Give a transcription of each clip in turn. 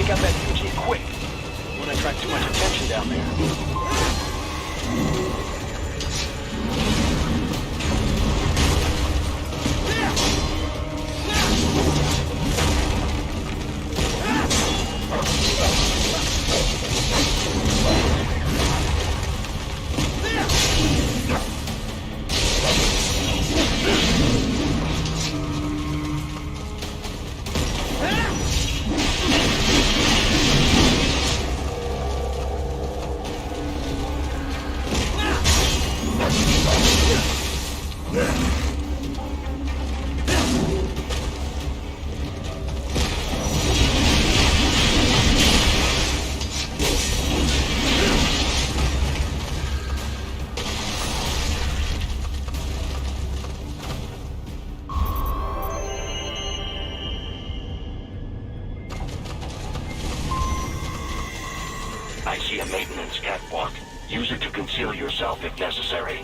Take out that UG quick. Won't attract too much attention down there. I see a maintenance catwalk. Use it to conceal yourself if necessary.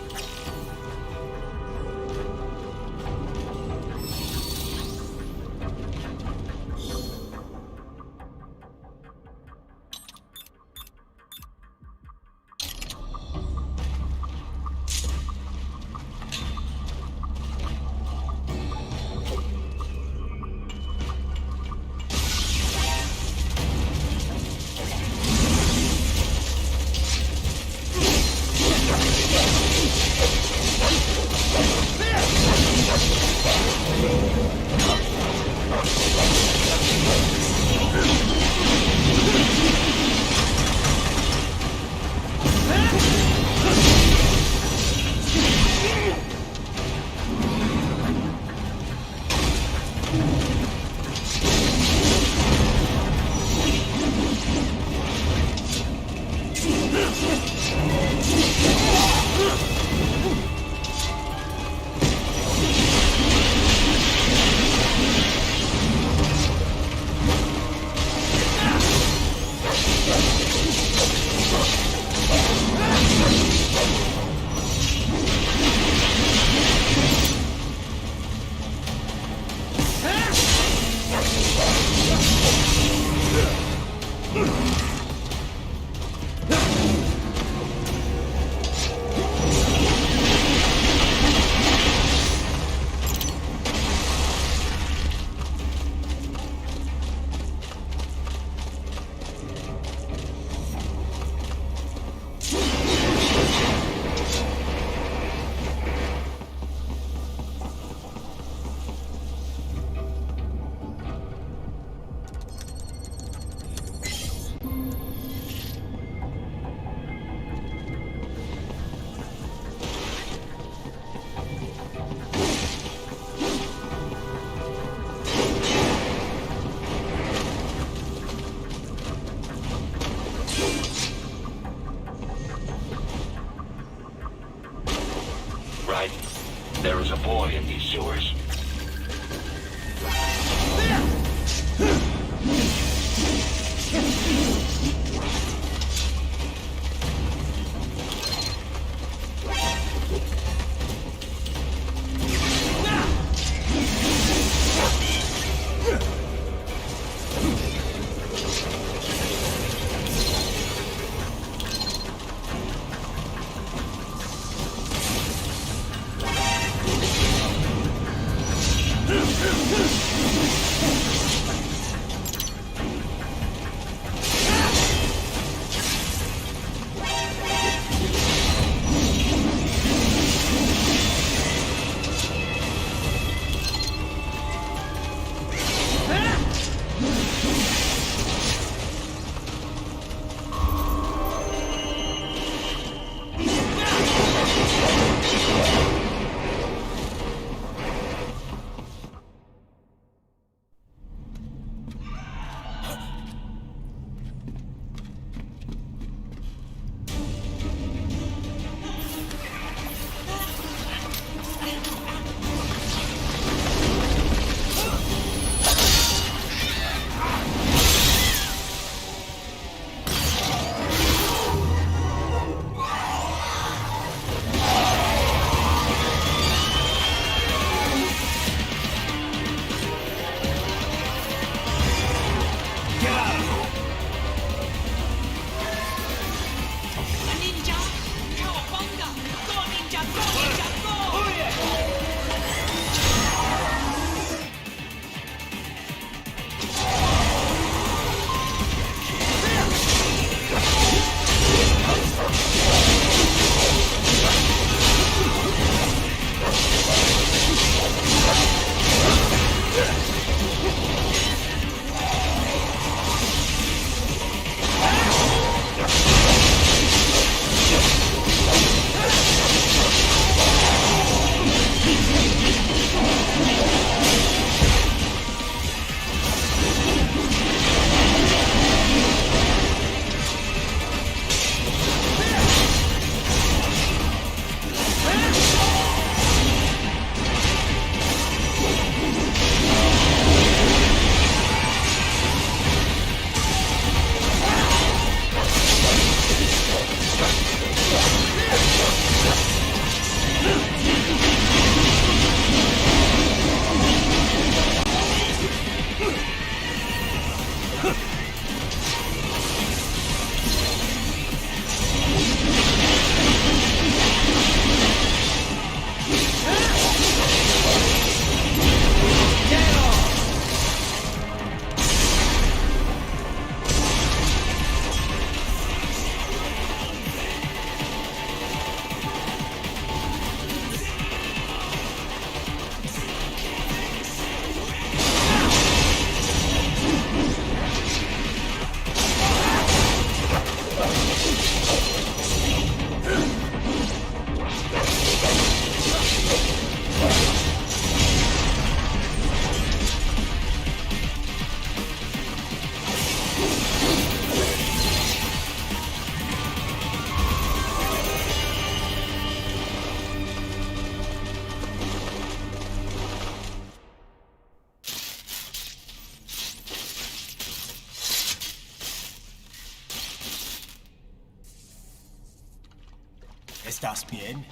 Estás bien?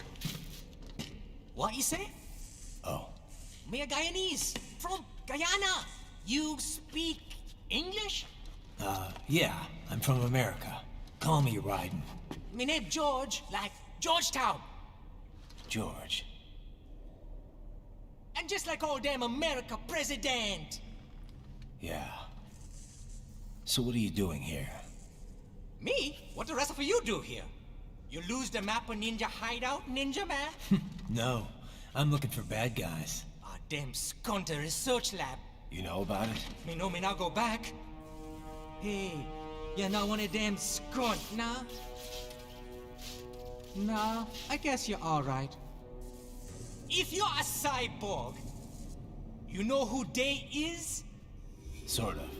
What you say? Oh. Me a Guyanese, from Guyana. You speak English? Yeah, I'm from America. Call me Ryden. Me name George, like Georgetown. George. And just like all damn America president. Yeah. So what are you doing here? Me? What the rest of you do here? You lose the map of Ninja hideout, Ninja man? No, I'm looking for bad guys. Ah, damn skunter research lab. You know about it? Me know me now go back. Hey, you're not one of them skunt, nah? Nah, I guess you're alright. If you're a cyborg, you know who they is? Sort of.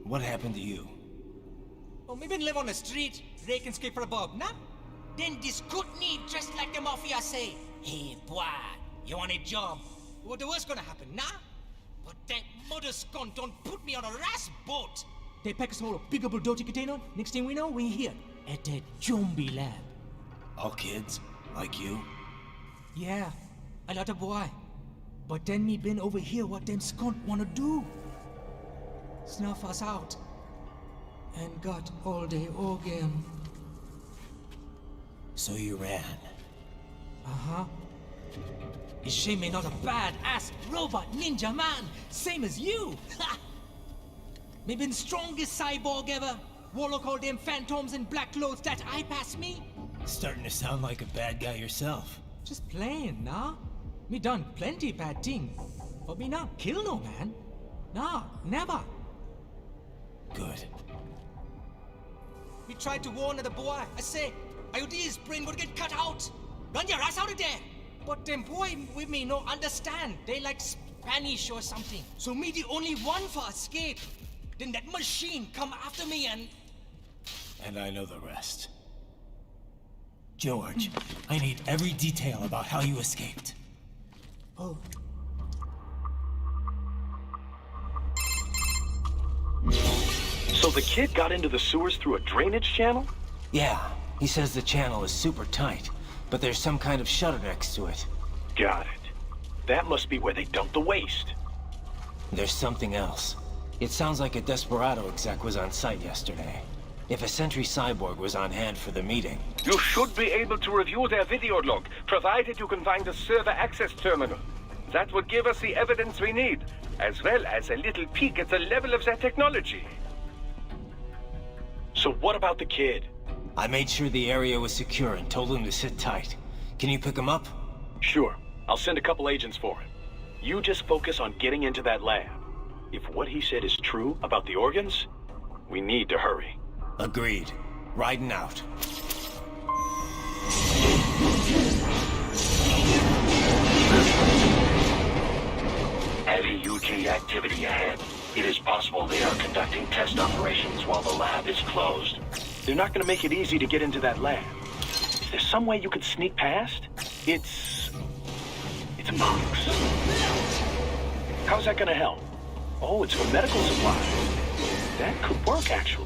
What happened to you? Oh, me been live on the street, rake and scrape for a bob, nah? Then this good need dressed like the mafia say, hey boy, you want a job? What the worst gonna happen, nah? But that mother scunt don't put me on a ras boat. They pack us all a big old dirty container. Next thing we know, we're here at that zombie lab. All kids? Like you? Yeah, a lot of boy. But then me been over here what them skunt wanna do. Snuff us out. And got all the organ. So you ran. Uh-huh. Is she me not a bad-ass robot ninja man, same as you? Ha! Me been strongest cyborg ever. Warlock all them phantoms in black clothes that eye pass me. Starting to sound like a bad guy yourself. Just playing, nah? Me done plenty bad thing. But me not kill no man. Nah, never. Good. Me tried to warn the boy. I say, IOD's brain would get cut out. Run your ass out of there. But them boy with me no understand. They like Spanish or something. So me the only one for escape. Then that machine come after me and... And I know the rest. George, I need every detail about how you escaped. Oh. So the kid got into the sewers through a drainage channel? Yeah, he says the channel is super tight, but there's some kind of shutter next to it. Got it. That must be where they dumped the waste. There's something else. It sounds like a Desperado exec was on site yesterday. If a Sentry Cyborg was on hand for the meeting... You should be able to review their video log, provided you can find the server access terminal. That would give us the evidence we need, as well as a little peek at the level of their technology. So what about the kid? I made sure the area was secure and told him to sit tight. Can you pick him up? Sure. I'll send a couple agents for him. You just focus on getting into that lab. If what he said is true about the organs, we need to hurry. Agreed. Riding out. Heavy UG activity ahead. It is possible they are conducting test operations while the lab is closed. They're not going to make it easy to get into that lab. Is there some way you could sneak past? It's a box. How's that going to help? Oh, it's for medical supplies. That could work, actually.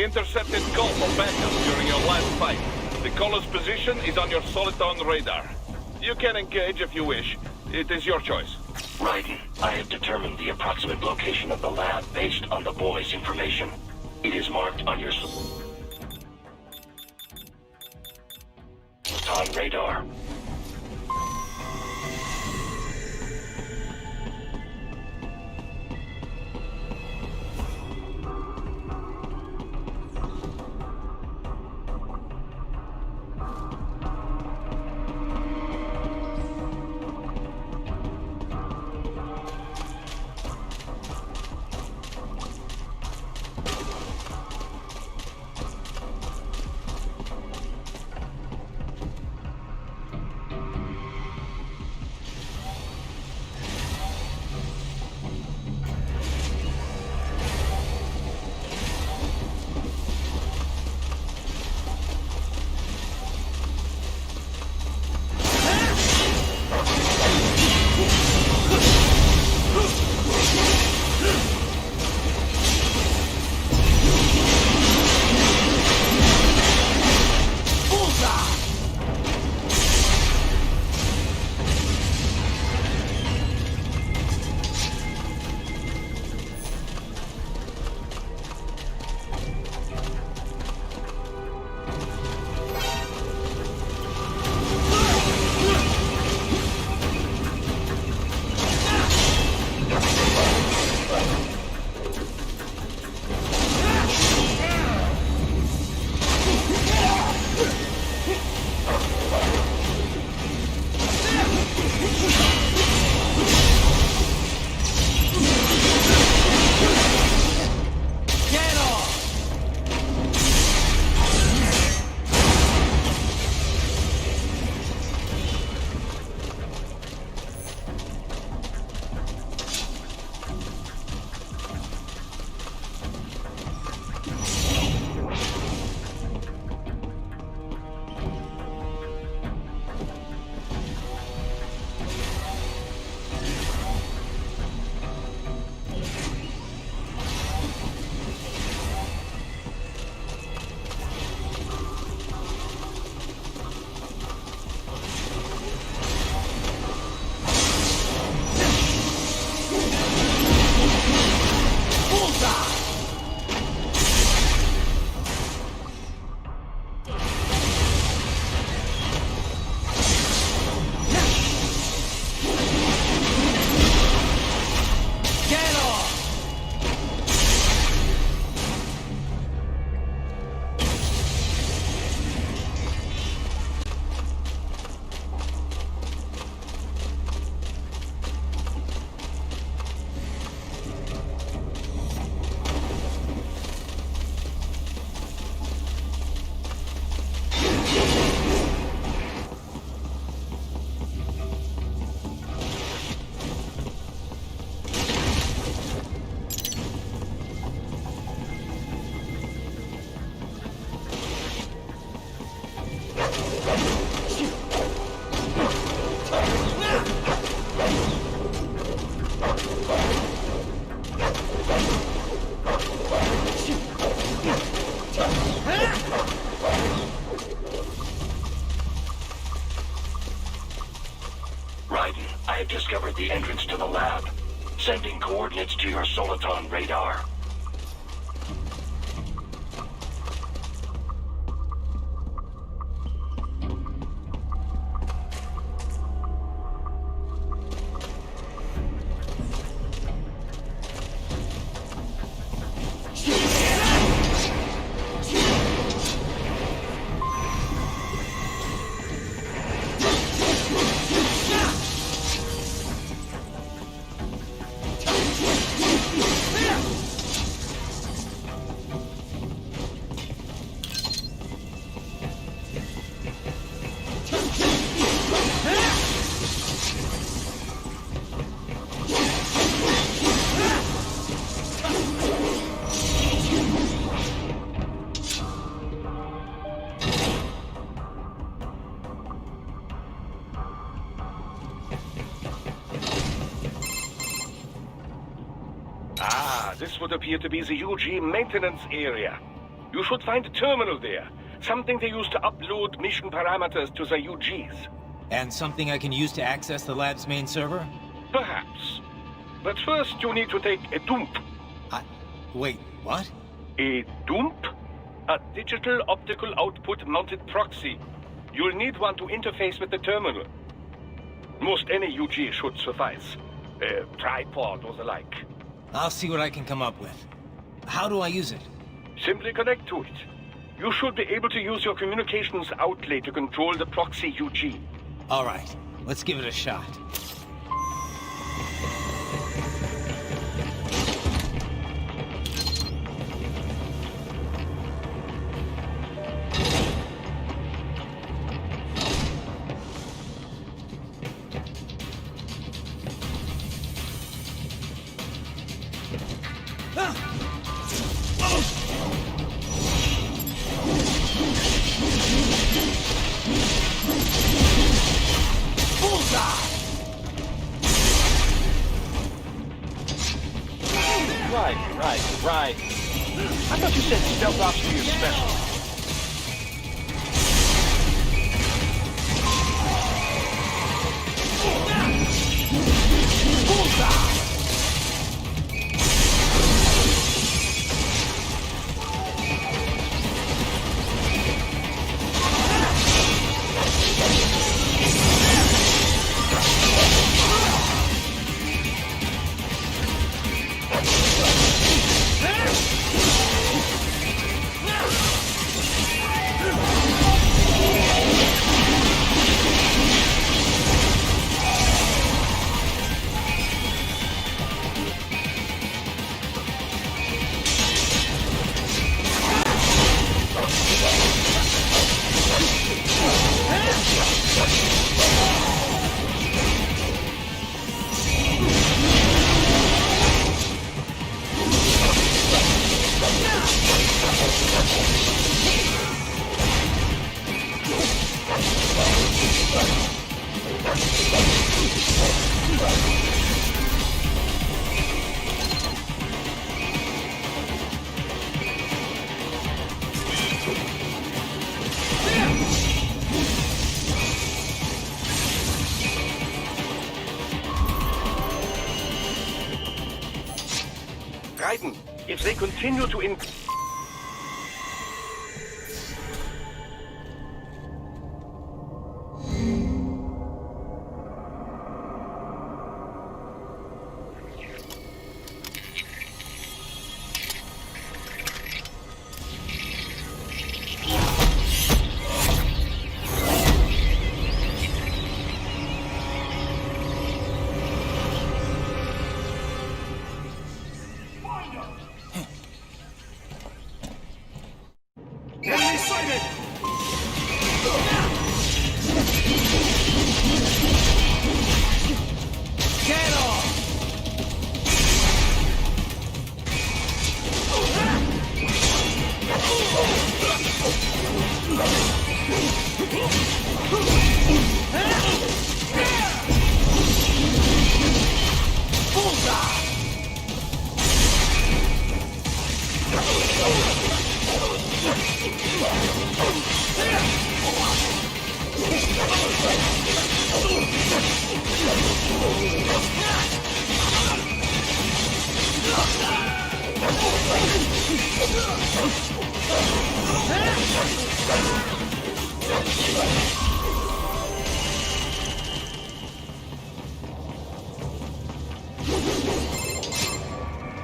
We intercepted call for backup during your last fight. The caller's position is on your Soliton radar. You can engage if you wish. It is your choice. Raiden, I have determined the approximate location of the lab based on the boy's information. It is marked on your Soliton radar. Discovered the entrance to the lab. Sending coordinates to your Soliton radar. This would appear to be the UG maintenance area. You should find a terminal there. Something they use to upload mission parameters to the UGs. And something I can use to access the lab's main server? Perhaps. But first you need to take a dump. Wait, what? A dump? A digital optical output mounted proxy. You'll need one to interface with the terminal. Most any UG should suffice. A tripod or the like. I'll see what I can come up with. How do I use it? Simply connect to it. You should be able to use your communications outlay to control the proxy UG. All right, let's give it a shot. Right. I thought you said stealth ops were your specialty. Raiden, if they continue to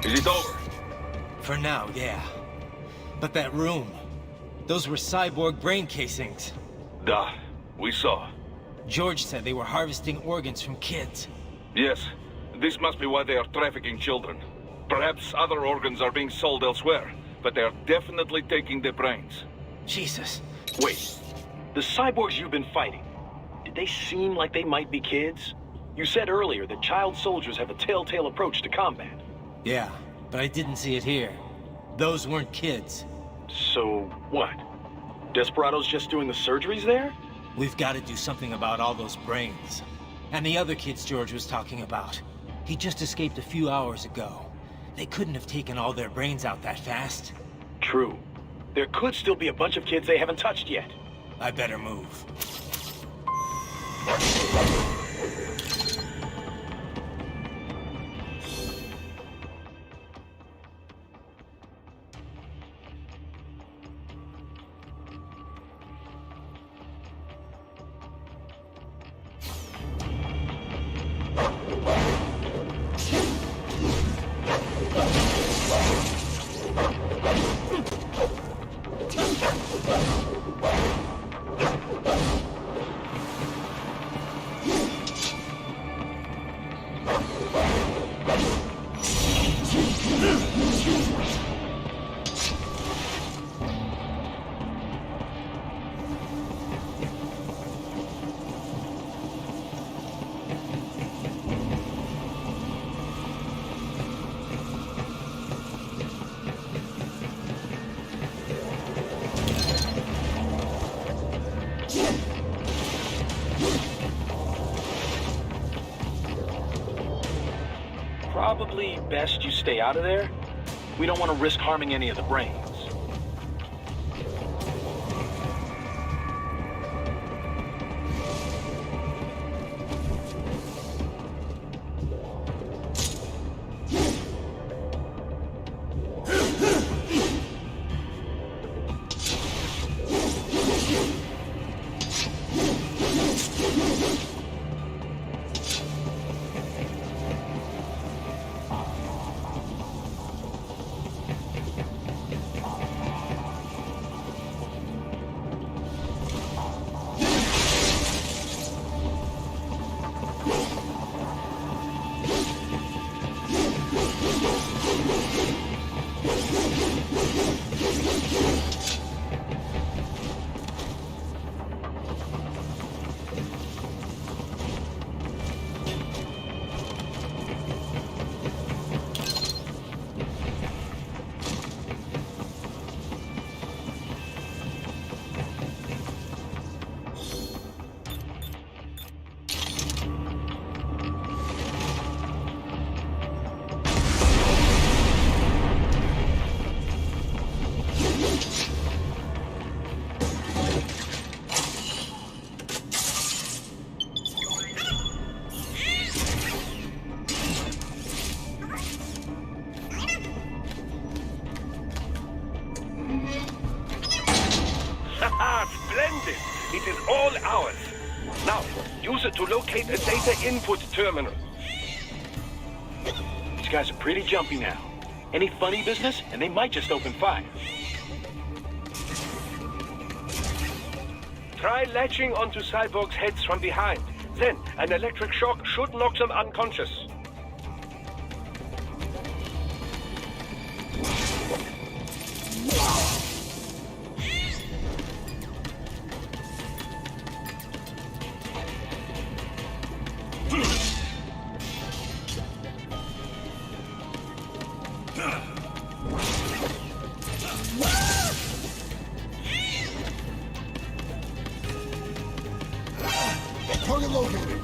Is it over? For now, yeah. But that room, those were cyborg brain casings. Duh, we saw. George said they were harvesting organs from kids. Yes, this must be why they are trafficking children. Perhaps other organs are being sold elsewhere, but they are definitely taking their brains. Jesus. Wait, the cyborgs you've been fighting, did they seem like they might be kids? You said earlier that child soldiers have a telltale approach to combat. Yeah, but I didn't see it here. Those weren't kids. So, what? Desperado's just doing the surgeries there? We've got to do something about all those brains. And the other kids George was talking about. He just escaped a few hours ago. They couldn't have taken all their brains out that fast. True. There could still be a bunch of kids they haven't touched yet. I better move. Probably best you stay out of there. We don't want to risk harming any of the brains. Splendid! It is all ours. Now, use it to locate a data input terminal. These guys are pretty jumpy now. Any funny business, and they might just open fire. Try latching onto cyborgs' heads from behind. Then, an electric shock should knock them unconscious. Target located.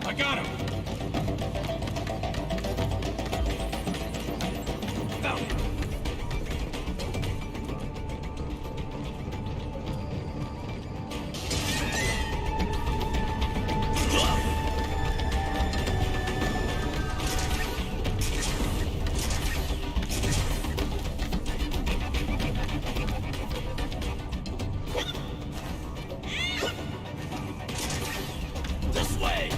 I got him. Found him. This way!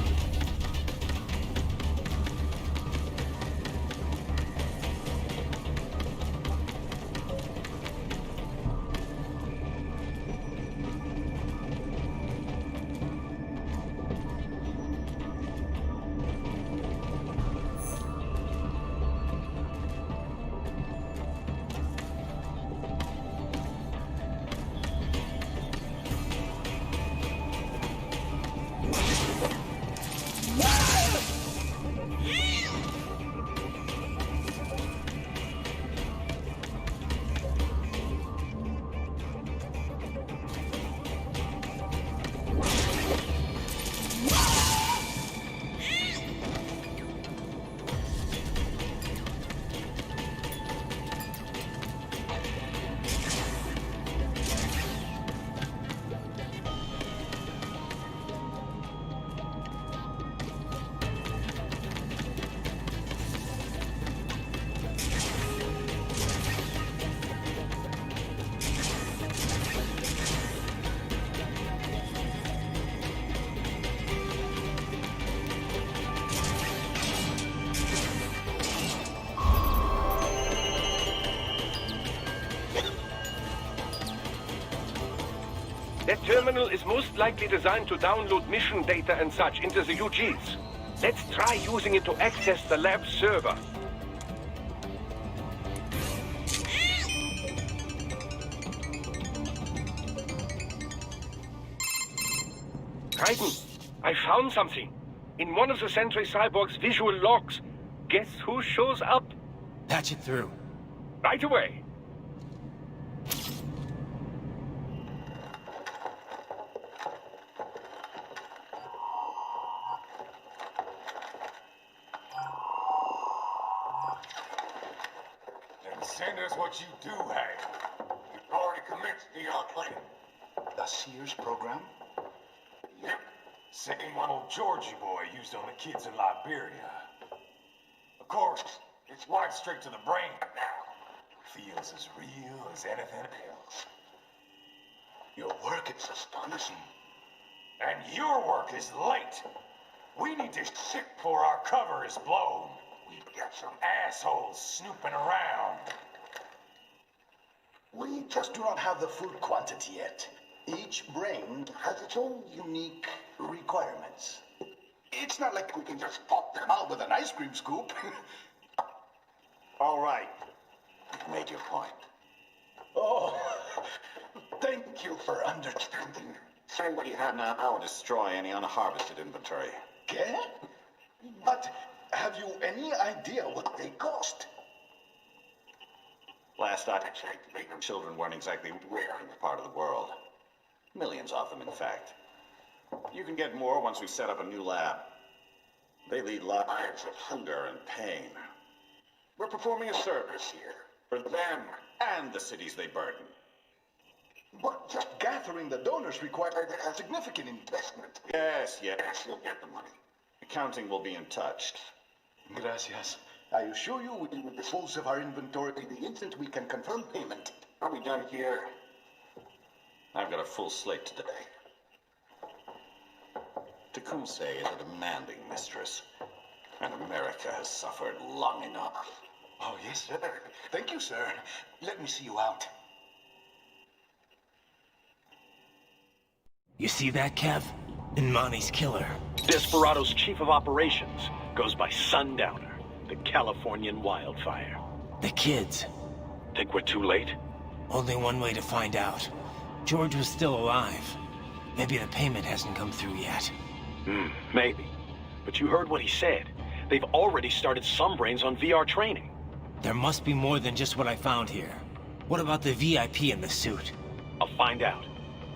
That terminal is most likely designed to download mission data and such into the UGs. Let's try using it to access the lab server. Raiden, I found something. In one of the Sentry Cyborg's visual logs. Guess who shows up? Patch it through. Right away. Then send us what you do have. You've already commenced the training. The Sears program? Yep. Same one old Georgie boy used on the kids in Liberia. Of course, it's right straight to the brain now. Feels as real as anything else. Your work is astonishing. And your work is late. We need this shit before our cover is blown. We've got some assholes snooping around. We just do not have the full quantity yet. Each brain has its own unique requirements. It's not like we can just pop them out with an ice cream scoop. All right. You've made your point. Oh, thank you for understanding. Say what you have now, or destroy any unharvested inventory. Okay? But have you any idea what they cost? Last I checked, children weren't exactly rare in this part of the world. Millions of them, in fact. You can get more once we set up a new lab. They lead lives of hunger and pain. We're performing a service here for them and the cities they burden. But just gathering the donors required a significant investment. Yes, you'll get the money. Accounting will be in touch. Gracias. I assure you we will dispose of our inventory the instant we can confirm payment. Are we done here? I've got a full slate today. Tecumseh is a demanding mistress, and America has suffered long enough. Oh, yes, sir. Thank you, sir. Let me see you out. You see that, Kev? Inmani's killer. Desperado's chief of operations goes by Sundowner, the Californian wildfire. The kids. Think we're too late? Only one way to find out. George was still alive. Maybe the payment hasn't come through yet. Maybe. But you heard what he said. They've already started some brains on VR training. There must be more than just what I found here. What about the VIP in the suit? I'll find out.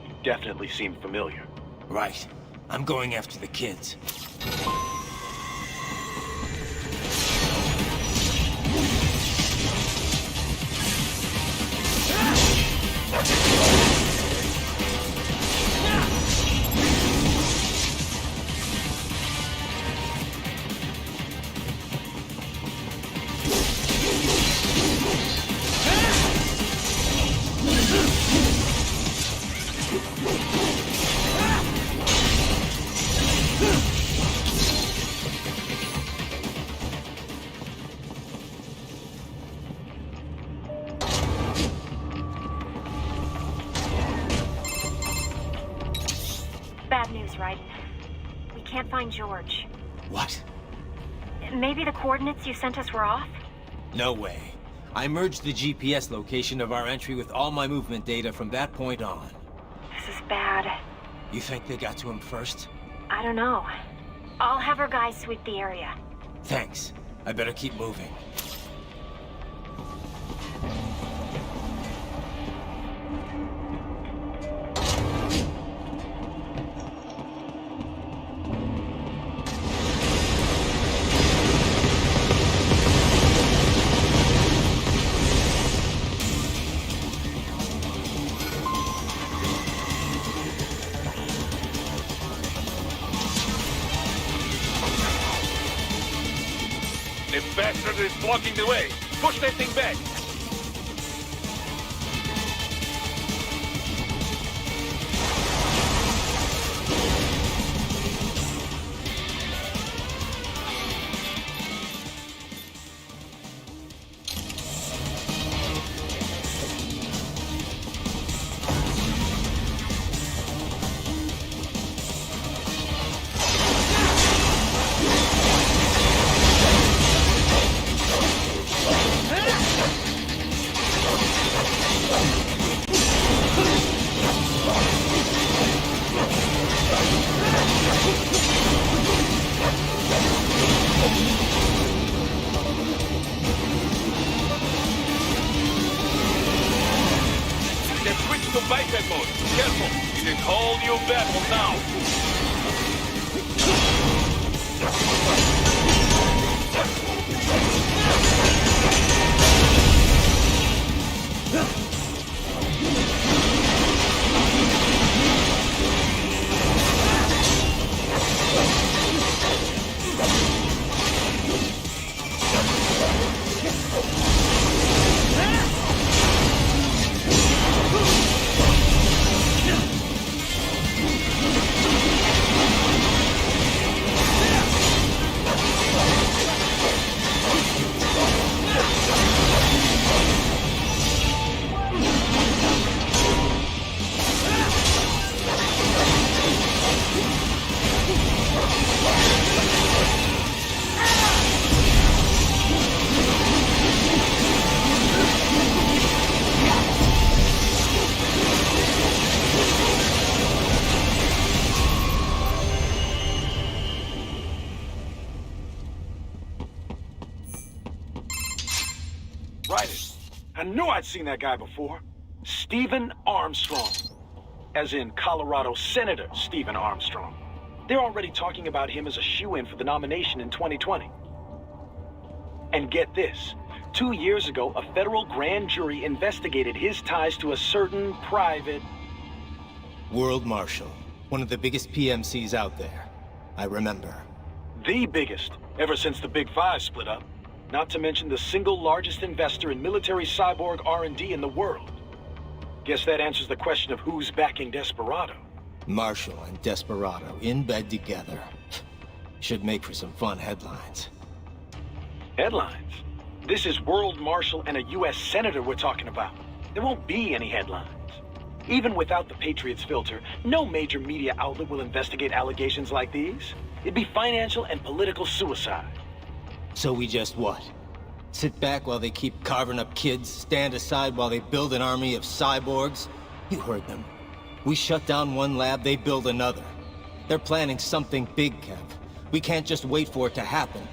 You definitely seem familiar. Right. I'm going after the kids. Bad news, Raiden. We can't find George. What? Maybe the coordinates you sent us were off? No way. I merged the GPS location of our entry with all my movement data from that point on. This is bad. You think they got to him first? I don't know. I'll have our guys sweep the area. Thanks. I better keep moving. The bastard is blocking the way. Push that thing back. bad one now. I knew I'd seen that guy before. Stephen Armstrong. As in Colorado Senator Stephen Armstrong. They're already talking about him as a shoo-in for the nomination in 2020. And get this. 2 years ago, a federal grand jury investigated his ties to a certain private... World Marshal. One of the biggest PMCs out there. I remember. The biggest, ever since the Big Five split up. Not to mention the single largest investor in military cyborg R&D in the world. Guess that answers the question of who's backing Desperado. Marshall and Desperado in bed together. Should make for some fun headlines. Headlines? This is World Marshal and a U.S. Senator we're talking about. There won't be any headlines. Even without the Patriots filter, no major media outlet will investigate allegations like these. It'd be financial and political suicide. So we just what? Sit back while they keep carving up kids, stand aside while they build an army of cyborgs? You heard them. We shut down one lab, they build another. They're planning something big, Kev. We can't just wait for it to happen.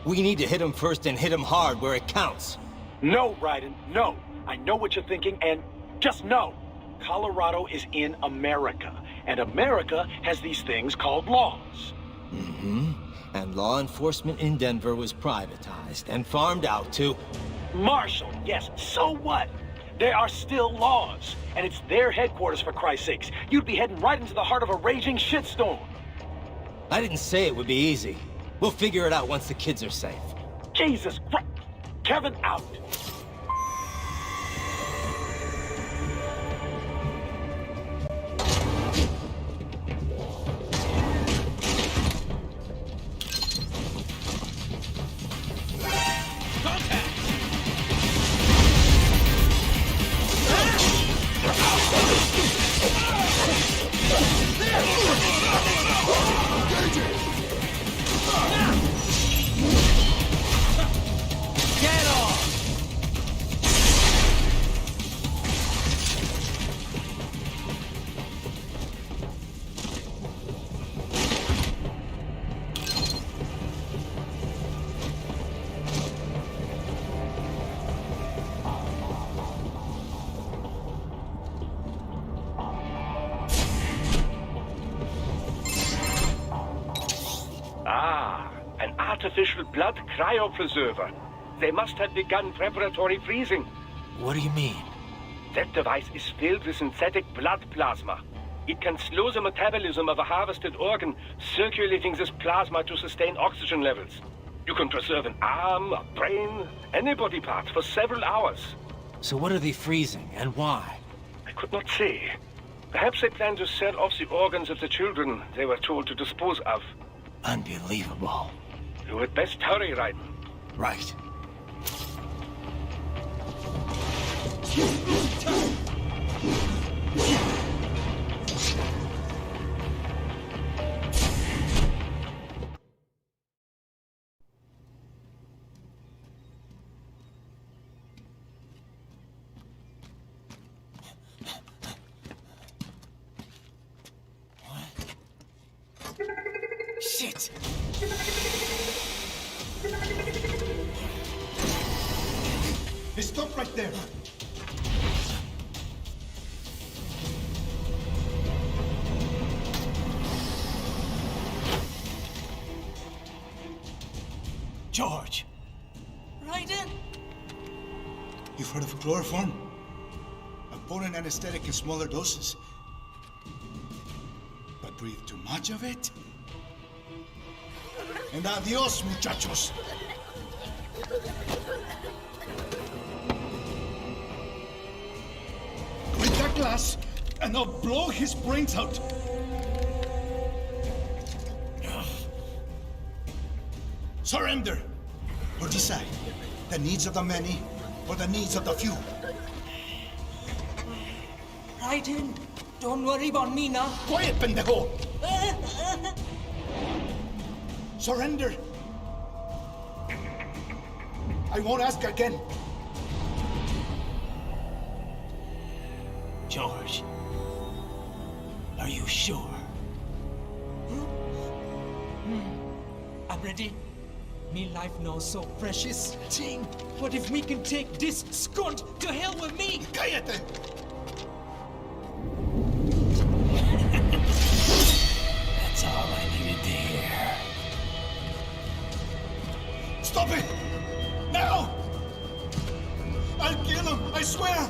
We need to hit them first and hit them hard where it counts. No, Raiden, no. I know what you're thinking, and just no. Colorado is in America, and America has these things called laws. Mm-hmm. And law enforcement in Denver was privatized and farmed out to... Marshall, yes, so what? There are still laws, and it's their headquarters, for Christ's sakes. You'd be heading right into the heart of a raging shitstorm. I didn't say it would be easy. We'll figure it out once the kids are safe. Jesus Christ. Kevin out. Artificial blood cryopreserver. They must have begun preparatory freezing. What do you mean? That device is filled with synthetic blood plasma. It can slow the metabolism of a harvested organ, circulating this plasma to sustain oxygen levels. You can preserve an arm, a brain, any body part for several hours. So what are they freezing, and why? I could not say. Perhaps they plan to sell off the organs of the children they were told to dispose of. Unbelievable. You had best hurry, Raiden. Right. Shit! Hey, stop right there! Get 'em! George! Raiden! You've heard of chloroform? A potent anesthetic in smaller doses. But breathe too much of it? And adios, muchachos! Break that glass, and I'll blow his brains out! Surrender! Or decide, the needs of the many or the needs of the few. Raiden, don't worry about me now. Quiet, pendejo! Surrender! I won't ask again. George, are you sure? I'm ready. Me life now so precious. Ting, what if we can take this skunt to hell with me? Cállate! That's all I needed to hear. Stop it! Now! I'll kill him, I swear!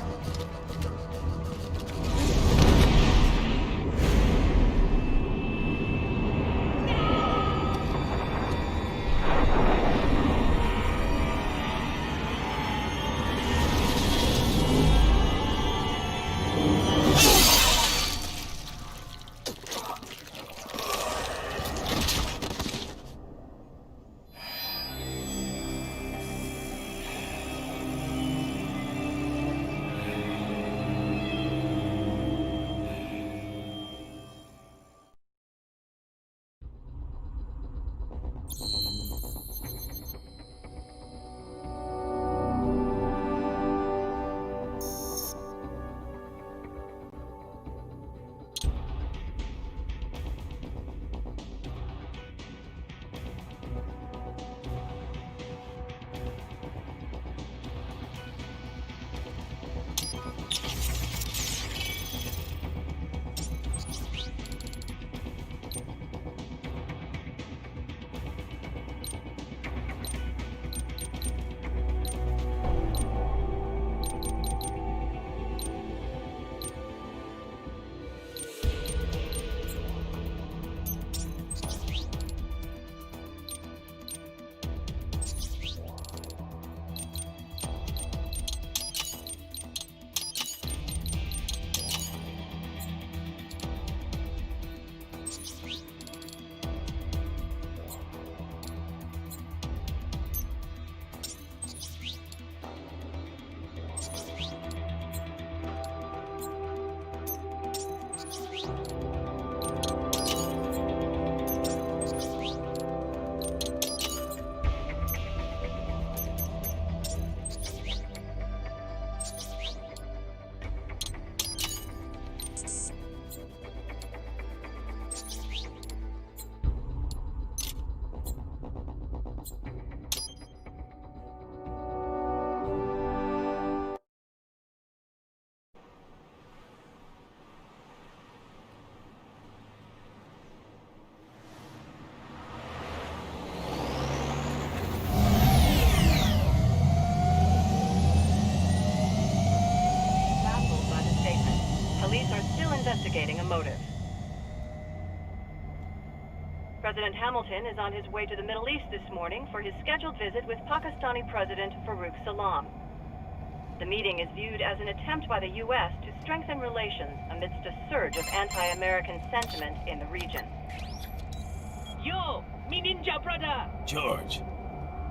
Investigating a motive. President Hamilton is on his way to the Middle East this morning for his scheduled visit with Pakistani President Farouk Salam. The meeting is viewed as an attempt by the U.S. to strengthen relations amidst a surge of anti-American sentiment in the region. Yo, me ninja brother! George,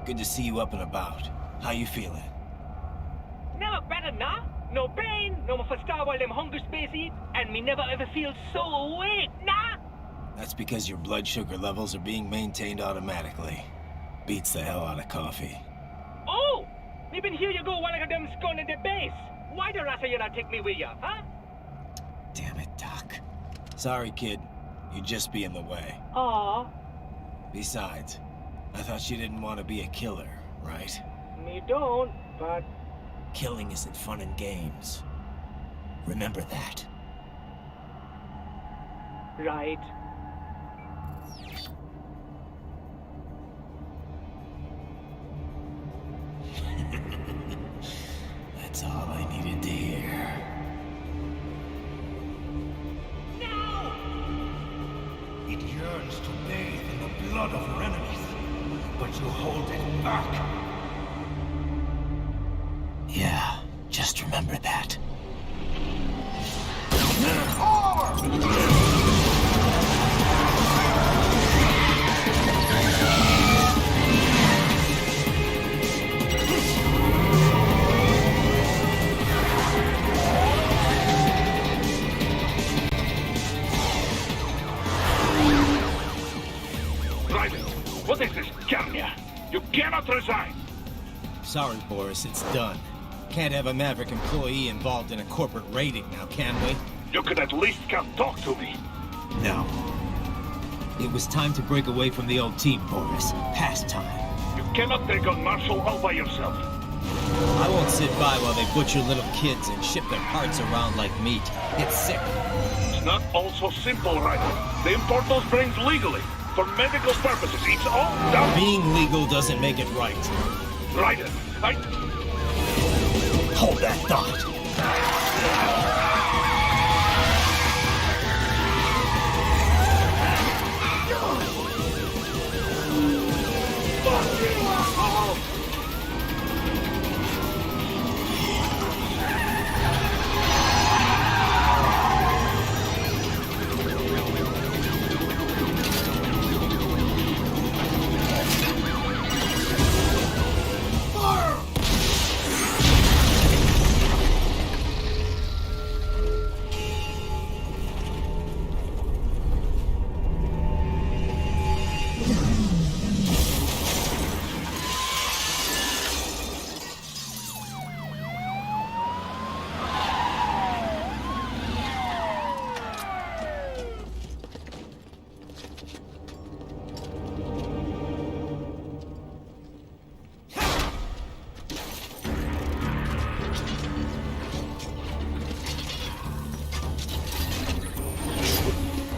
good to see you up and about. How you feeling? Never better, nah? No pain, no more star while them hunger space eat, and me never ever feel so awake, nah? That's because your blood sugar levels are being maintained automatically. Beats the hell out of coffee. Oh! Me been here you go while I got them scone in the base. Why the rasta you not take me with ya, huh? Damn it, Doc. Sorry, kid. You'd just be in the way. Aw. Besides, I thought you didn't want to be a killer, right? Me don't, but... Killing isn't fun and games. Remember that. Right. That's all I needed to hear. No! It yearns to bathe in the blood of your enemies, but you hold it back. Yeah, just remember that. What is this, Garnia? You cannot resign! Sorry, Boris, it's done. Can't have a Maverick employee involved in a corporate raiding now, can we? You could at least come talk to me. No. It was time to break away from the old team, Boris. Past time. You cannot take on Marshall all by yourself. I won't sit by while they butcher little kids and ship their parts around like meat. It's sick. It's not all so simple, Ryder. They import those brains legally. For medical purposes, it's all done. Being legal doesn't make it right. Ryder, Hold that thought.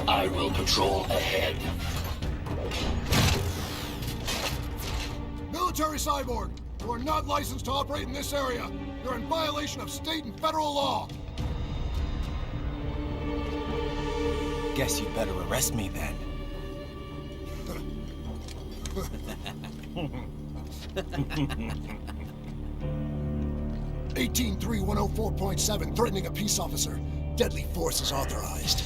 I will patrol ahead. Military Cyborg, you are not licensed to operate in this area. You're in violation of state and federal law. Guess you better arrest me then. 183104.7, threatening a peace officer. Deadly force is authorized.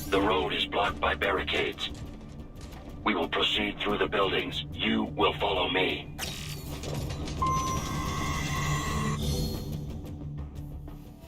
The road is blocked by barricades. We will proceed through the buildings. You will follow me.